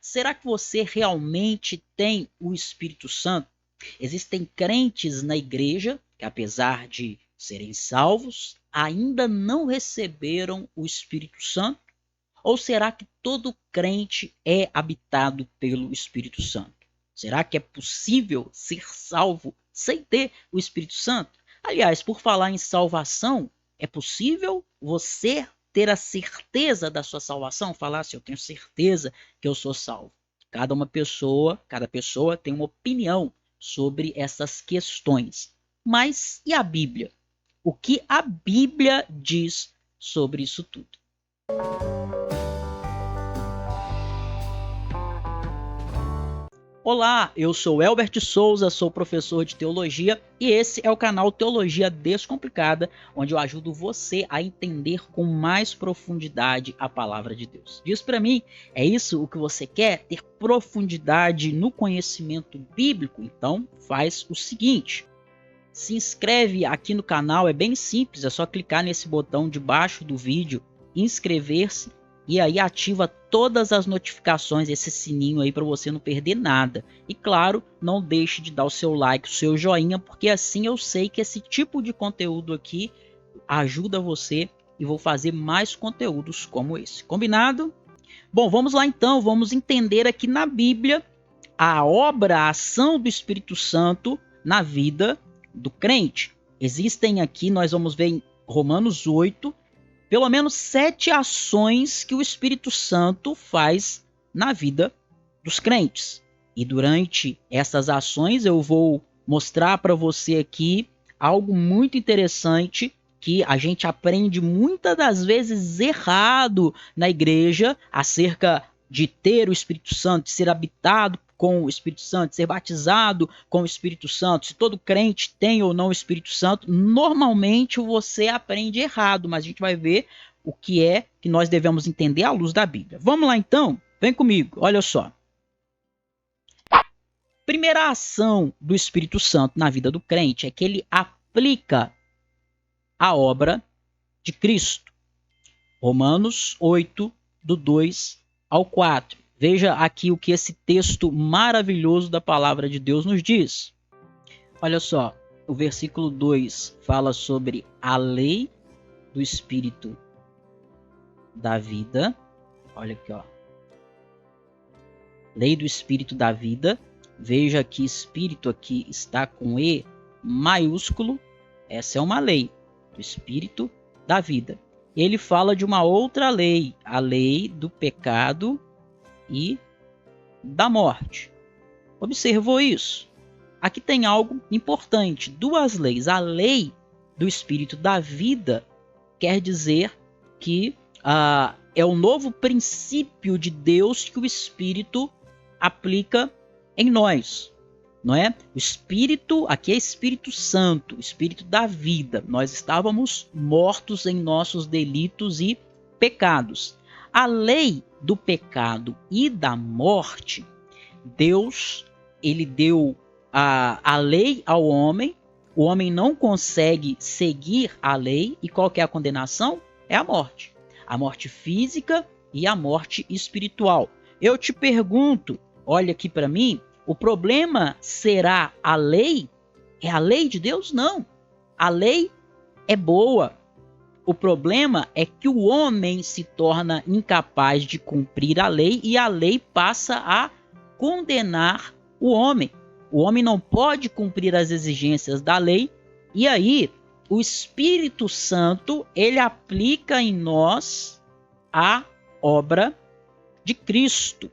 Será que você realmente tem o Espírito Santo? Existem crentes na igreja que, apesar de serem salvos, ainda não receberam o Espírito Santo? Ou será que todo crente é habitado pelo Espírito Santo? Será que é possível ser salvo sem ter o Espírito Santo? Aliás, por falar em salvação, é possível você ter a certeza da sua salvação? Falar assim, eu tenho certeza que eu sou salvo. Cada pessoa tem uma opinião sobre essas questões. Mas e a Bíblia? O que a Bíblia diz sobre isso tudo? Olá, eu sou Elbert Souza, sou professor de teologia e esse é o canal Teologia Descomplicada, onde eu ajudo você a entender com mais profundidade a palavra de Deus. Diz para mim, é isso o que você quer? Ter profundidade no conhecimento bíblico? Então faz o seguinte, se inscreve aqui no canal, é bem simples, é só clicar nesse botão debaixo do vídeo, inscrever-se, e aí ativa todas as notificações, esse sininho aí para você não perder nada. E claro, não deixe de dar o seu like, o seu joinha, porque assim eu sei que esse tipo de conteúdo aqui ajuda você e vou fazer mais conteúdos como esse. Combinado? Bom, vamos lá então, vamos entender aqui na Bíblia a obra, a ação do Espírito Santo na vida do crente. Existem aqui, nós vamos ver em Romanos 8, pelo menos 7 ações que o Espírito Santo faz na vida dos crentes. E durante essas ações eu vou mostrar para você aqui algo muito interessante que a gente aprende muitas das vezes errado na igreja acerca de ter o Espírito Santo, de ser habitado com o Espírito Santo, de ser batizado com o Espírito Santo, se todo crente tem ou não o Espírito Santo. Normalmente você aprende errado, mas a gente vai ver o que é que nós devemos entender à luz da Bíblia. Vamos lá então? Vem comigo, olha só. Primeira ação do Espírito Santo na vida do crente é que ele aplica a obra de Cristo. Romanos 8, do 2 ao 4. Veja aqui o que esse texto maravilhoso da palavra de Deus nos diz. Olha só, o versículo 2 fala sobre a lei do Espírito da vida. Olha aqui, ó. Lei do Espírito da vida. Veja que Espírito aqui está com E maiúsculo. Essa é uma lei do Espírito da vida. Ele fala de uma outra lei, a lei do pecado e da morte. Observou isso? Aqui tem algo importante, duas leis. A lei do Espírito da vida quer dizer que é o novo princípio de Deus que o Espírito aplica em nós, não é? O Espírito, aqui é Espírito Santo, Espírito da vida. Nós estávamos mortos em nossos delitos e pecados. A lei do pecado e da morte, Deus, ele deu a lei ao homem, o homem não consegue seguir a lei, e qual que é a condenação? É a morte física e a morte espiritual. Eu te pergunto, olha aqui para mim, o problema será a lei? É a lei de Deus? Não. A lei é boa. O problema é que o homem se torna incapaz de cumprir a lei e a lei passa a condenar o homem. O homem não pode cumprir as exigências da lei e aí o Espírito Santo, ele aplica em nós a obra de Cristo.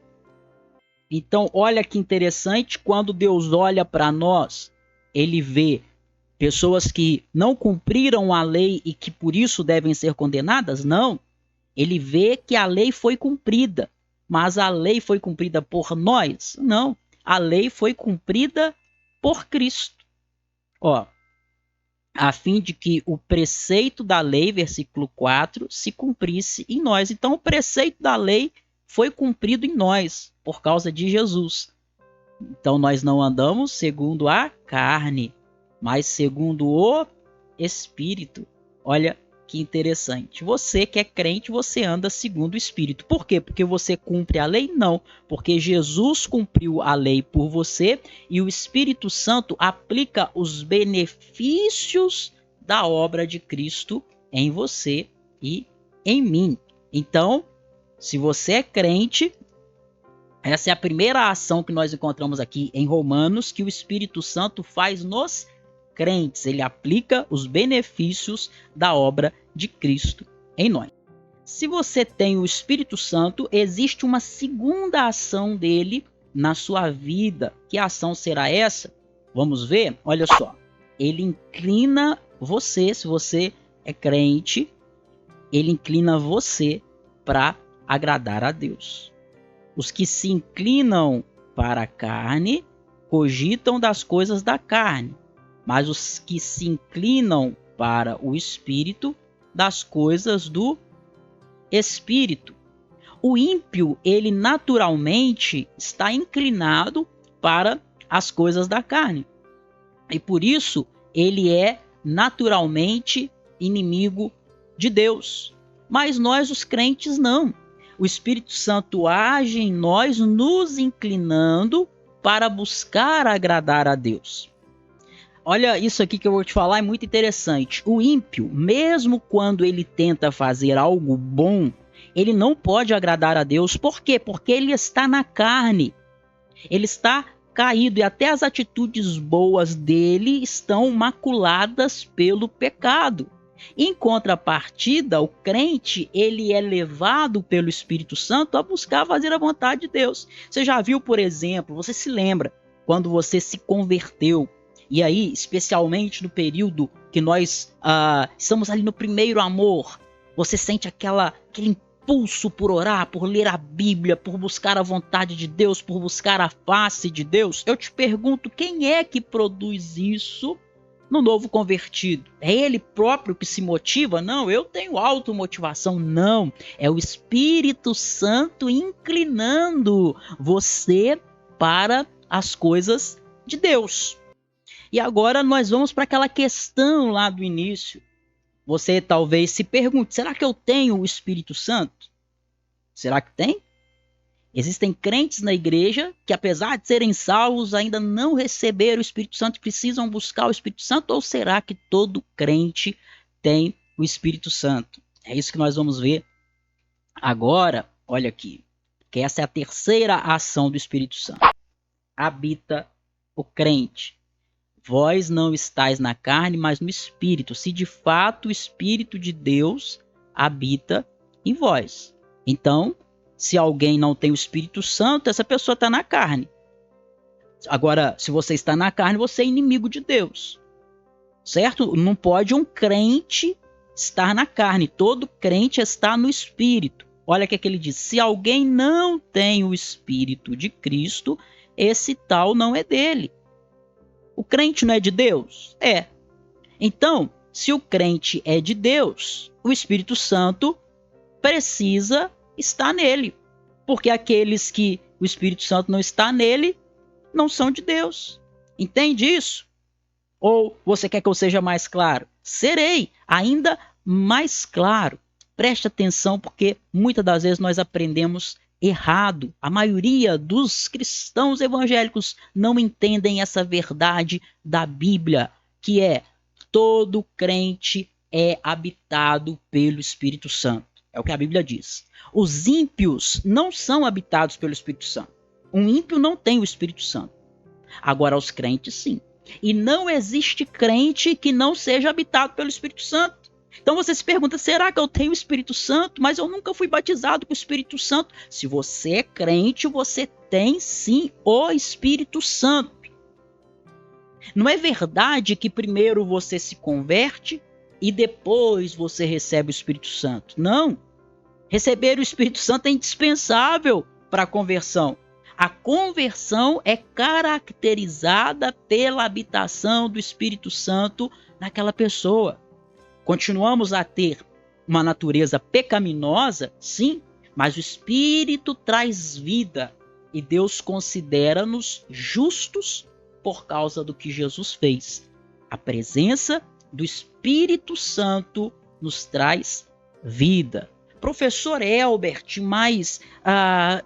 Então, olha que interessante, quando Deus olha para nós, ele vê pessoas que não cumpriram a lei e que por isso devem ser condenadas? Não. Ele vê que a lei foi cumprida. Mas a lei foi cumprida por nós? Não. A lei foi cumprida por Cristo. Ó, a fim de que o preceito da lei, versículo 4, se cumprisse em nós. Então, o preceito da lei foi cumprido em nós, por causa de Jesus. Então, nós não andamos segundo a carne, mas segundo o Espírito. Olha Que interessante. Você que é crente, você anda segundo o Espírito. Por quê? Porque você cumpre a lei? Não. Porque Jesus cumpriu a lei por você e o Espírito Santo aplica os benefícios da obra de Cristo em você e em mim. Então, se você é crente, essa é a primeira ação que nós encontramos aqui em Romanos, que o Espírito Santo faz nos crentes. Ele aplica os benefícios da obra de Cristo em nós. Se você tem o Espírito Santo, existe uma segunda ação dele na sua vida. Que ação será essa? Vamos ver? Olha só. Ele inclina você, se você é crente, ele inclina você para agradar a Deus. Os que se inclinam para a carne cogitam das coisas da carne, mas os que se inclinam para o Espírito, das coisas do Espírito. O ímpio, ele naturalmente está inclinado para as coisas da carne. E por isso, ele é naturalmente inimigo de Deus. Mas nós, os crentes, não. O Espírito Santo age em nós, nos inclinando para buscar agradar a Deus. Olha, isso aqui que eu vou te falar é muito interessante. O ímpio, mesmo quando ele tenta fazer algo bom, ele não pode agradar a Deus. Por quê? Porque ele está na carne. Ele está caído e até as atitudes boas dele estão maculadas pelo pecado. Em contrapartida, o crente, ele é levado pelo Espírito Santo a buscar fazer a vontade de Deus. Você já viu, por exemplo, você se lembra quando você se converteu, e aí, especialmente no período que nós estamos ali no primeiro amor, você sente aquele impulso por orar, por ler a Bíblia, por buscar a vontade de Deus, por buscar a face de Deus. Eu te pergunto, quem é que produz isso no novo convertido? É ele próprio que se motiva? Não, eu tenho automotivação. Não, é o Espírito Santo inclinando você para as coisas de Deus. E agora nós vamos para aquela questão lá do início. Você talvez se pergunte, será que eu tenho o Espírito Santo? Será que tem? Existem crentes na igreja que, apesar de serem salvos, ainda não receberam o Espírito Santo e precisam buscar o Espírito Santo? Ou será que todo crente tem o Espírito Santo? É isso que nós vamos ver agora. Olha aqui, que essa é a terceira ação do Espírito Santo. Habita o crente. Vós não estáis na carne, mas no Espírito, se de fato o Espírito de Deus habita em vós. Então, se alguém não tem o Espírito Santo, essa pessoa está na carne. Agora, se você está na carne, você é inimigo de Deus. Certo? Não pode um crente estar na carne. Todo crente está no Espírito. Olha o que ele diz. Se alguém não tem o Espírito de Cristo, esse tal não é dele. O crente não é de Deus? É. Então, se o crente é de Deus, o Espírito Santo precisa estar nele. Porque aqueles que o Espírito Santo não está nele, não são de Deus. Entende isso? Ou você quer que eu seja mais claro? Serei ainda mais claro. Preste atenção, porque muitas das vezes nós aprendemos errado. A maioria dos cristãos evangélicos não entendem essa verdade da Bíblia, que é todo crente é habitado pelo Espírito Santo. É o que a Bíblia diz. Os ímpios não são habitados pelo Espírito Santo. Um ímpio não tem o Espírito Santo. Agora, os crentes, sim. E não existe crente que não seja habitado pelo Espírito Santo. Então você se pergunta, será que eu tenho o Espírito Santo? Mas eu nunca fui batizado com o Espírito Santo. Se você é crente, você tem sim o Espírito Santo. Não é verdade que primeiro você se converte e depois você recebe o Espírito Santo. Não. Receber o Espírito Santo é indispensável para a conversão. A conversão é caracterizada pela habitação do Espírito Santo naquela pessoa. Continuamos a ter uma natureza pecaminosa, sim, mas o Espírito traz vida e Deus considera-nos justos por causa do que Jesus fez. A presença do Espírito Santo nos traz vida. Professor Elbert, mas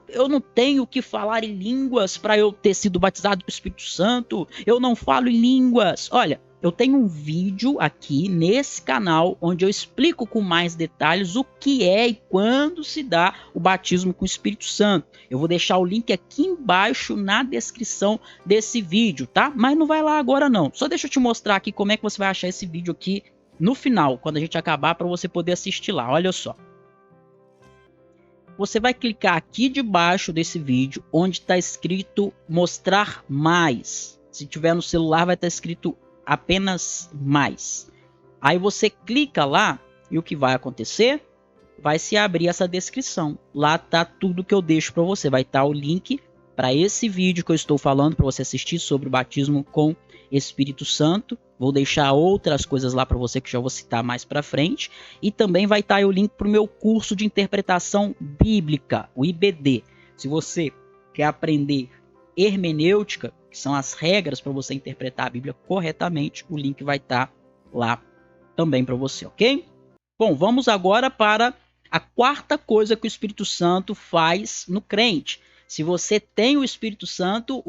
eu não tenho que falar em línguas para eu ter sido batizado com o Espírito Santo. Eu não falo em línguas. Olha, eu tenho um vídeo aqui nesse canal onde eu explico com mais detalhes o que é e quando se dá o batismo com o Espírito Santo. Eu vou deixar o link aqui embaixo na descrição desse vídeo, tá? Mas não vai lá agora não. Só deixa eu te mostrar aqui como é que você vai achar esse vídeo aqui no final, quando a gente acabar, para você poder assistir lá. Olha só. Você vai clicar aqui debaixo desse vídeo, onde está escrito mostrar mais. Se tiver no celular, vai estar escrito apenas mais. Aí você clica lá e o que vai acontecer? Vai se abrir essa descrição. Lá tá tudo que eu deixo para você. Vai estar o link para esse vídeo que eu estou falando para você assistir sobre o batismo com Espírito Santo. Vou deixar outras coisas lá para você que já vou citar mais para frente. E também vai estar o link para o meu curso de interpretação bíblica, o IBD. Se você quer aprender hermenêutica, que são as regras para você interpretar a Bíblia corretamente, o link vai estar lá também para você, ok? Bom, vamos agora para a quarta coisa que o Espírito Santo faz no crente. Se você tem o Espírito Santo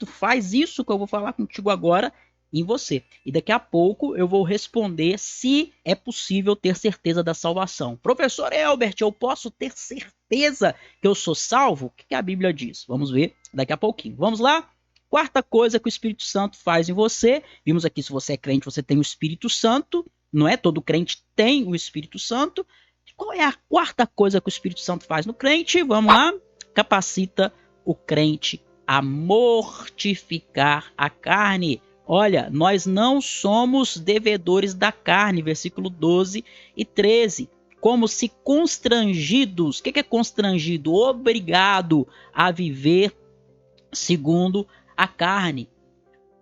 faz isso que eu vou falar contigo agora em você. E daqui a pouco eu vou responder se é possível ter certeza da salvação. Professor Elbert, eu posso ter certeza que eu sou salvo? O que a Bíblia diz? Vamos ver daqui a pouquinho. Vamos lá? Quarta coisa que o Espírito Santo faz em você. Vimos aqui, se você é crente, você tem o Espírito Santo. Não é? Todo crente tem o Espírito Santo. Qual é a quarta coisa que o Espírito Santo faz no crente? Vamos lá. Capacita o crente a mortificar a carne. Olha, nós não somos devedores da carne, versículo 12 e 13. Como se constrangidos, o que é constrangido? Obrigado a viver segundo a carne.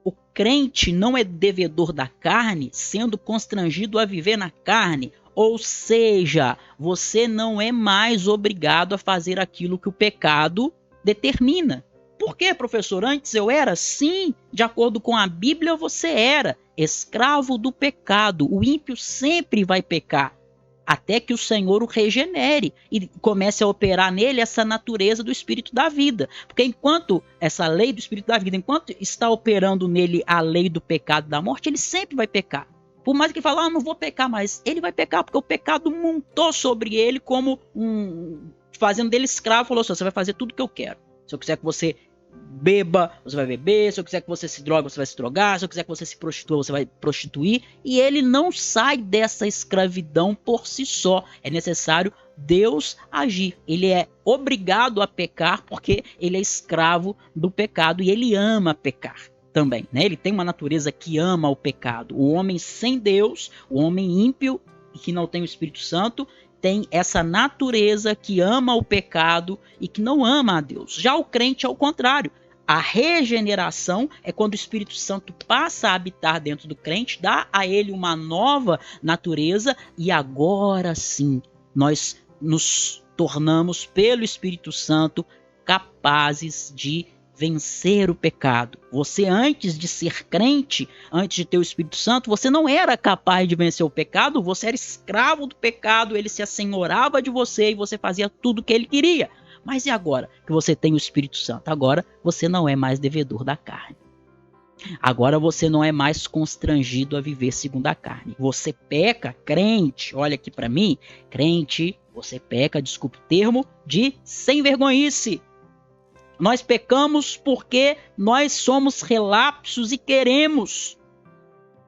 O crente não é devedor da carne, sendo constrangido a viver na carne. Ou seja, você não é mais obrigado a fazer aquilo que o pecado determina. Por quê, professor? Antes eu era? Sim, de acordo com a Bíblia você era escravo do pecado. O ímpio sempre vai pecar, até que o Senhor o regenere e comece a operar nele essa natureza do Espírito da vida. Porque enquanto essa lei do Espírito da vida, enquanto está operando nele a lei do pecado e da morte, ele sempre vai pecar. Por mais que ele fale, não vou pecar mais, ele vai pecar, porque o pecado montou sobre ele como fazendo dele escravo, falou assim, você vai fazer tudo o que eu quero. Se eu quiser que você beba, você vai beber. Se eu quiser que você se drogue, você vai se drogar. Se eu quiser que você se prostitua, você vai prostituir. E ele não sai dessa escravidão por si só. É necessário Deus agir. Ele é obrigado a pecar porque ele é escravo do pecado e ele ama pecar também, né? Ele tem uma natureza que ama o pecado. O homem sem Deus, o homem ímpio e que não tem o Espírito Santo, tem essa natureza que ama o pecado e que não ama a Deus. Já o crente é o contrário. A regeneração é quando o Espírito Santo passa a habitar dentro do crente, dá a ele uma nova natureza e agora sim nós nos tornamos, pelo Espírito Santo, capazes de vencer o pecado. Você, antes de ser crente, antes de ter o Espírito Santo, você não era capaz de vencer o pecado, você era escravo do pecado, ele se assenhorava de você e você fazia tudo o que ele queria. Mas e agora que você tem o Espírito Santo? Agora você não é mais devedor da carne. Agora você não é mais constrangido a viver segundo a carne. Você peca, crente, olha aqui para mim, crente, você peca, desculpe o termo, de sem vergonhice. Nós pecamos porque nós somos relapsos e queremos.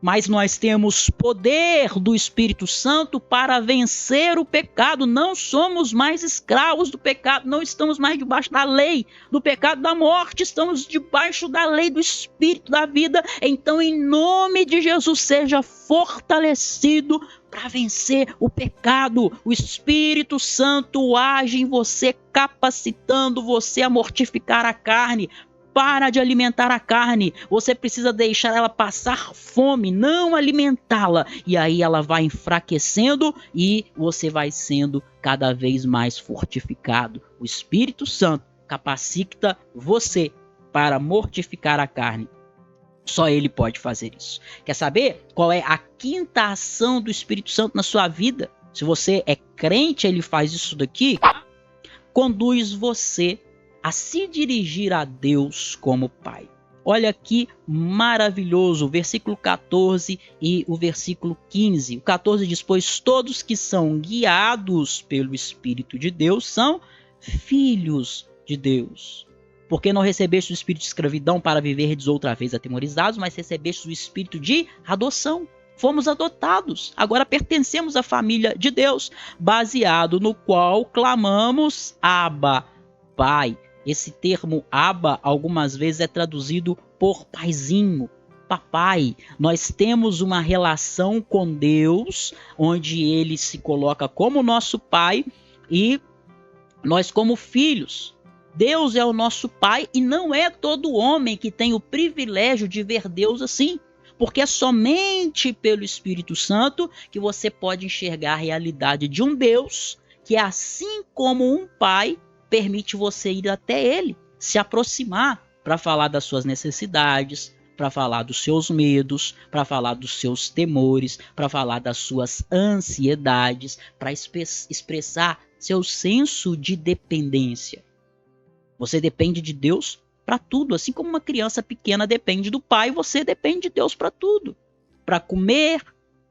Mas nós temos poder do Espírito Santo para vencer o pecado. Não somos mais escravos do pecado. Não estamos mais debaixo da lei do pecado da morte. Estamos debaixo da lei do Espírito da vida. Então, em nome de Jesus, seja fortalecido para vencer o pecado. O Espírito Santo age em você, capacitando você a mortificar a carne. Para de alimentar a carne, você precisa deixar ela passar fome, não alimentá-la. E aí ela vai enfraquecendo e você vai sendo cada vez mais fortificado. O Espírito Santo capacita você para mortificar a carne. Só ele pode fazer isso. Quer saber qual é a quinta ação do Espírito Santo na sua vida? Se você é crente, ele faz isso daqui. Conduz você a se dirigir a Deus como Pai. Olha que maravilhoso, o versículo 14 e o versículo 15. O 14 diz: pois todos que são guiados pelo Espírito de Deus são filhos de Deus. Porque não recebeste o espírito de escravidão para viverdes outra vez atemorizados, mas recebeste o espírito de adoção. Fomos adotados, agora pertencemos à família de Deus, baseado no qual clamamos Abba, Pai. Esse termo Abba algumas vezes é traduzido por paizinho, papai. Nós temos uma relação com Deus, onde ele se coloca como nosso pai e nós como filhos. Deus é o nosso pai e não é todo homem que tem o privilégio de ver Deus assim. Porque é somente pelo Espírito Santo que você pode enxergar a realidade de um Deus que, assim como um pai, permite você ir até ele, se aproximar para falar das suas necessidades, para falar dos seus medos, para falar dos seus temores, para falar das suas ansiedades, para expressar seu senso de dependência. Você depende de Deus para tudo, assim como uma criança pequena depende do pai, você depende de Deus para tudo. Para comer,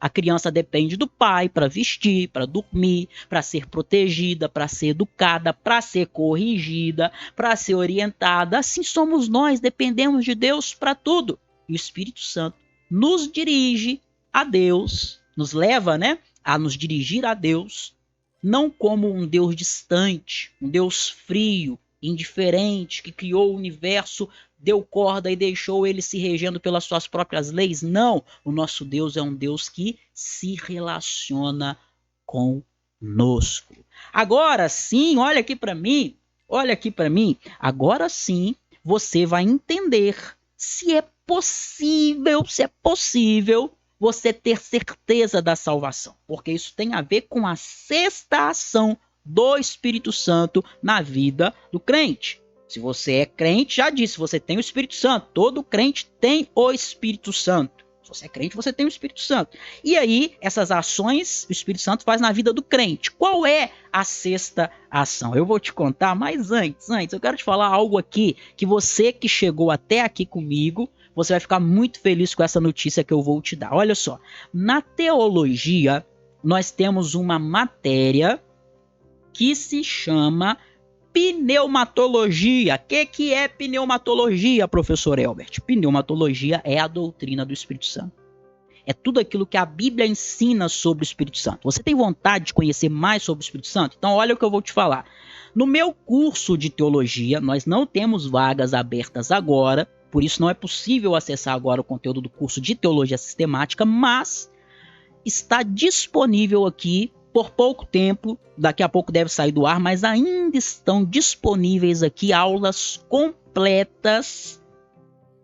a criança depende do pai para vestir, para dormir, para ser protegida, para ser educada, para ser corrigida, para ser orientada. Assim somos nós, dependemos de Deus para tudo. E o Espírito Santo nos dirige a Deus, nos leva, a nos dirigir a Deus, não como um Deus distante, um Deus frio, indiferente, que criou o universo, deu corda e deixou ele se regendo pelas suas próprias leis. Não, o nosso Deus é um Deus que se relaciona conosco. Agora sim, olha aqui para mim, agora sim você vai entender se é possível você ter certeza da salvação, porque isso tem a ver com a sexta ação do Espírito Santo na vida do crente. Se você é crente, já disse, você tem o Espírito Santo. Todo crente tem o Espírito Santo. Se você é crente, você tem o Espírito Santo. E aí, essas ações, o Espírito Santo faz na vida do crente. Qual é a sexta ação? Eu vou te contar, mas antes, eu quero te falar algo aqui, que você que chegou até aqui comigo, você vai ficar muito feliz com essa notícia que eu vou te dar. Olha só, na teologia, nós temos uma matéria que se chama pneumatologia. O que é pneumatologia, professor Elbert? Pneumatologia é a doutrina do Espírito Santo. É tudo aquilo que a Bíblia ensina sobre o Espírito Santo. Você tem vontade de conhecer mais sobre o Espírito Santo? Então olha o que eu vou te falar. No meu curso de teologia, nós não temos vagas abertas agora, por isso não é possível acessar agora o conteúdo do curso de teologia sistemática, mas está disponível aqui por pouco tempo, daqui a pouco deve sair do ar, mas ainda estão disponíveis aqui aulas completas,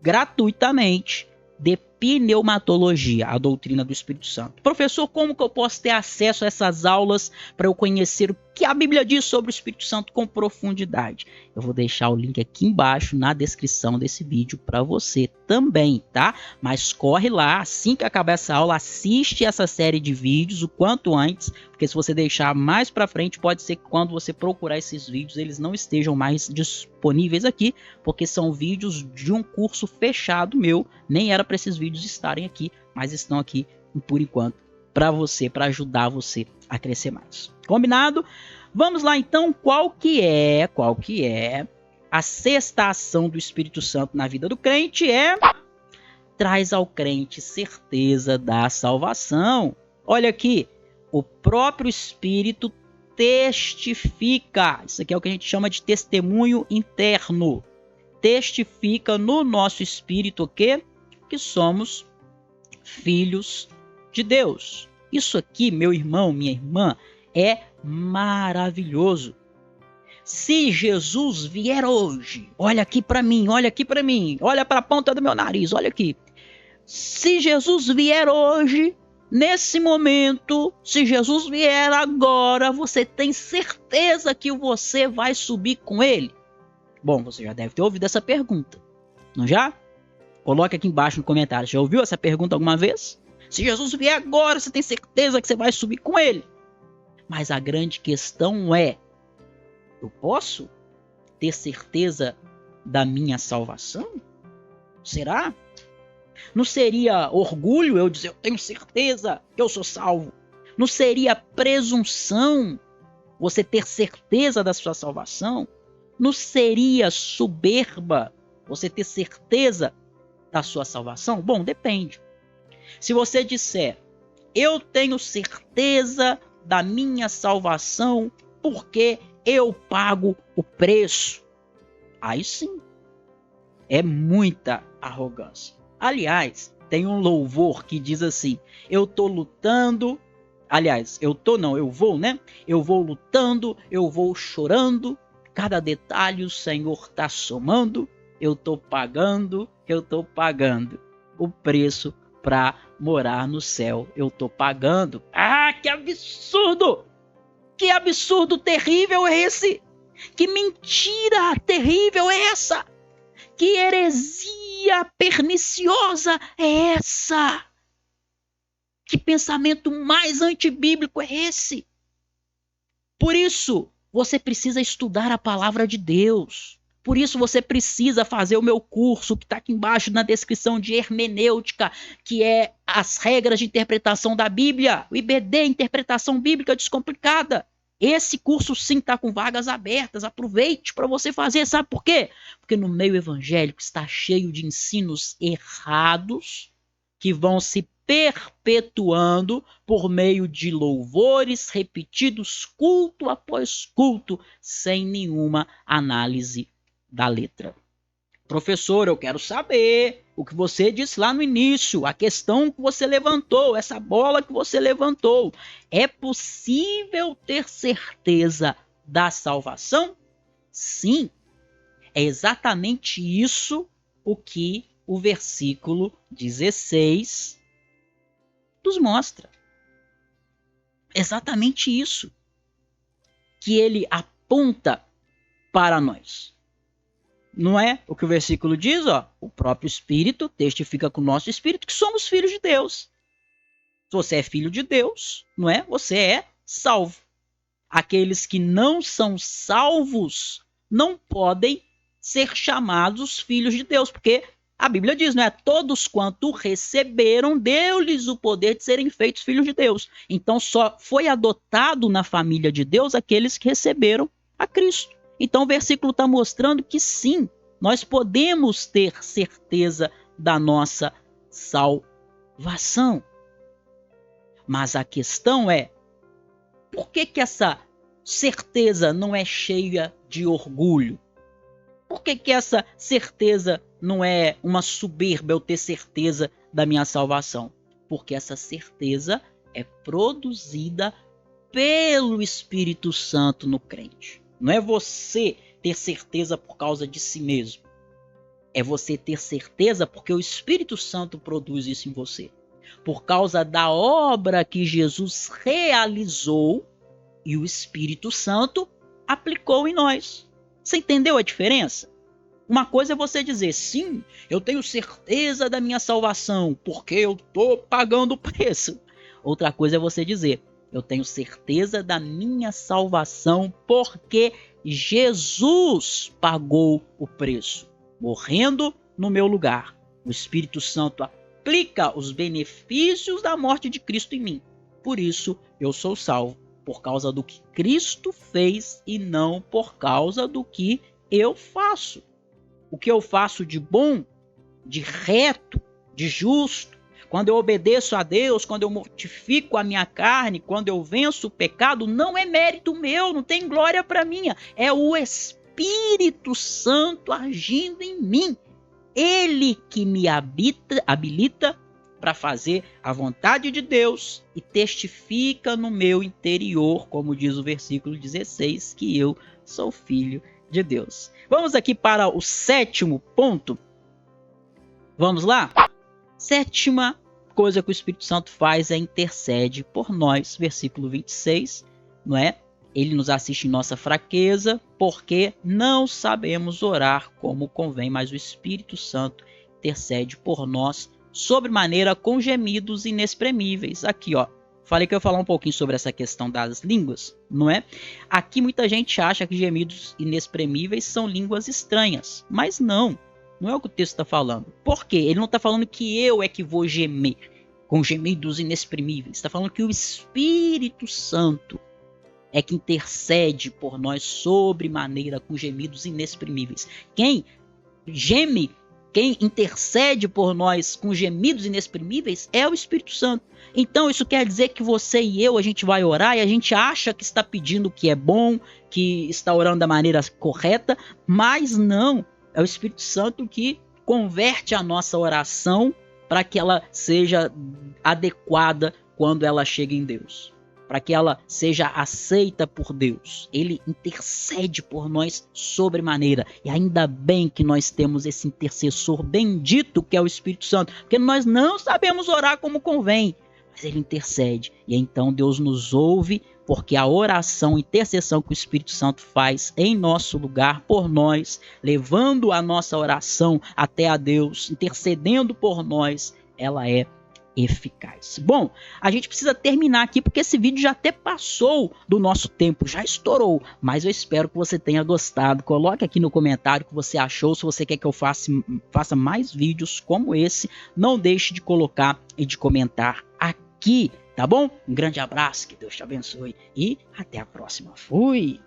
gratuitamente, de pneumatologia, a doutrina do Espírito Santo. Professor, como que eu posso ter acesso a essas aulas para eu conhecer o que a Bíblia diz sobre o Espírito Santo com profundidade? Eu vou deixar o link aqui embaixo na descrição desse vídeo para você também, tá? Mas corre lá, assim que acabar essa aula, assiste essa série de vídeos o quanto antes, porque se você deixar mais para frente, pode ser que quando você procurar esses vídeos, eles não estejam mais disponíveis aqui, porque são vídeos de um curso fechado meu, nem era para esses vídeos estarem aqui, mas estão aqui por enquanto para você, para ajudar você a crescer mais. Combinado? Vamos lá então, qual que é a sexta ação do Espírito Santo na vida do crente? Traz ao crente certeza da salvação. Olha aqui, o próprio Espírito testifica. Isso aqui é o que a gente chama de testemunho interno. Testifica no nosso espírito que somos filhos de Deus. Isso aqui, meu irmão, minha irmã, é maravilhoso. Se Jesus vier hoje, olha aqui para mim, olha para a ponta do meu nariz, olha aqui. Se Jesus vier hoje, nesse momento, se Jesus vier agora, você tem certeza que você vai subir com ele? Bom, você já deve ter ouvido essa pergunta, não já? Coloque aqui embaixo no comentário. Já ouviu essa pergunta alguma vez? Se Jesus vier agora, você tem certeza que você vai subir com ele? Mas a grande questão é: eu posso ter certeza da minha salvação? Será? Não seria orgulho eu dizer eu tenho certeza que eu sou salvo? Não seria presunção você ter certeza da sua salvação? Não seria soberba você ter certeza da sua salvação? Bom, depende. Se você disser eu tenho certeza da minha salvação porque eu pago o preço, aí sim, é muita arrogância. Aliás, tem um louvor que diz assim: eu tô lutando, aliás, eu vou, né? Eu vou lutando, eu vou chorando, cada detalhe o Senhor tá somando, eu tô pagando o preço para morar no céu, eu tô pagando. Ah, que absurdo! Que absurdo terrível é esse! Que mentira terrível é essa! Que heresia perniciosa é essa? Que pensamento mais antibíblico é esse? Por isso, você precisa estudar a palavra de Deus. Por isso, você precisa fazer o meu curso, que está aqui embaixo na descrição, de hermenêutica, que é as regras de interpretação da Bíblia. O IBD, Interpretação Bíblica Descomplicada. Esse curso sim está com vagas abertas. Aproveite para você fazer. Sabe por quê? Porque no meio evangélico está cheio de ensinos errados que vão se perpetuando por meio de louvores repetidos culto após culto, sem nenhuma análise da letra. Professor, eu quero saber o que você disse lá no início, a questão que você levantou, essa bola que você levantou. É possível ter certeza da salvação? Sim, é exatamente isso o que o versículo 16 nos mostra. Exatamente isso que ele aponta para nós. Não é o que o versículo diz? Ó, o próprio Espírito testifica com o nosso Espírito que somos filhos de Deus. Se você é filho de Deus, não é? Você é salvo. Aqueles que não são salvos não podem ser chamados filhos de Deus, porque a Bíblia diz, não é? Todos quanto receberam, deu-lhes o poder de serem feitos filhos de Deus. Então só foi adotado na família de Deus aqueles que receberam a Cristo. Então o versículo está mostrando que sim, nós podemos ter certeza da nossa salvação. Mas a questão é, por que essa certeza não é cheia de orgulho? Por que essa certeza não é uma soberba, eu ter certeza da minha salvação? Porque essa certeza é produzida pelo Espírito Santo no crente. Não é você ter certeza por causa de si mesmo. É você ter certeza porque o Espírito Santo produz isso em você. Por causa da obra que Jesus realizou e o Espírito Santo aplicou em nós. Você entendeu a diferença? Uma coisa é você dizer, sim, eu tenho certeza da minha salvação, porque eu estou pagando o preço. Outra coisa é você dizer, eu tenho certeza da minha salvação, porque Jesus pagou o preço, morrendo no meu lugar. O Espírito Santo aplica os benefícios da morte de Cristo em mim. Por isso, eu sou salvo, por causa do que Cristo fez e não por causa do que eu faço. O que eu faço de bom, de reto, de justo, quando eu obedeço a Deus, quando eu mortifico a minha carne, quando eu venço o pecado, não é mérito meu, não tem glória para mim. É o Espírito Santo agindo em mim. Ele que me habilita para fazer a vontade de Deus e testifica no meu interior, como diz o versículo 16, que eu sou filho de Deus. Vamos aqui para o sétimo ponto. Vamos lá? Sétima coisa que o Espírito Santo faz é intercede por nós. Versículo 26, não é? Ele nos assiste em nossa fraqueza, porque não sabemos orar como convém, mas o Espírito Santo intercede por nós sobremaneira com gemidos inexprimíveis. Aqui, ó. Falei que eu ia falar um pouquinho sobre essa questão das línguas, não é? Aqui muita gente acha que gemidos inexprimíveis são línguas estranhas, mas não é o que o texto está falando. Por quê? Ele não está falando que eu é que vou gemer com gemidos inexprimíveis. Está falando que o Espírito Santo é que intercede por nós sobremaneira com gemidos inexprimíveis. Quem geme, quem intercede por nós com gemidos inexprimíveis é o Espírito Santo. Então isso quer dizer que você e eu, a gente vai orar e a gente acha que está pedindo o que é bom, que está orando da maneira correta, mas não. É o Espírito Santo que converte a nossa oração para que ela seja adequada quando ela chega em Deus, para que ela seja aceita por Deus. Ele intercede por nós sobremaneira. E ainda bem que nós temos esse intercessor bendito que é o Espírito Santo, porque nós não sabemos orar como convém, mas ele intercede. E então Deus nos ouve, porque a oração, a intercessão que o Espírito Santo faz em nosso lugar por nós, levando a nossa oração até a Deus, intercedendo por nós, ela é eficaz. Bom, a gente precisa terminar aqui porque esse vídeo já até passou do nosso tempo, já estourou, mas eu espero que você tenha gostado. Coloque aqui no comentário o que você achou, se você quer que eu faça mais vídeos como esse, não deixe de colocar e de comentar aqui, tá bom? Um grande abraço, que Deus te abençoe e até a próxima. Fui!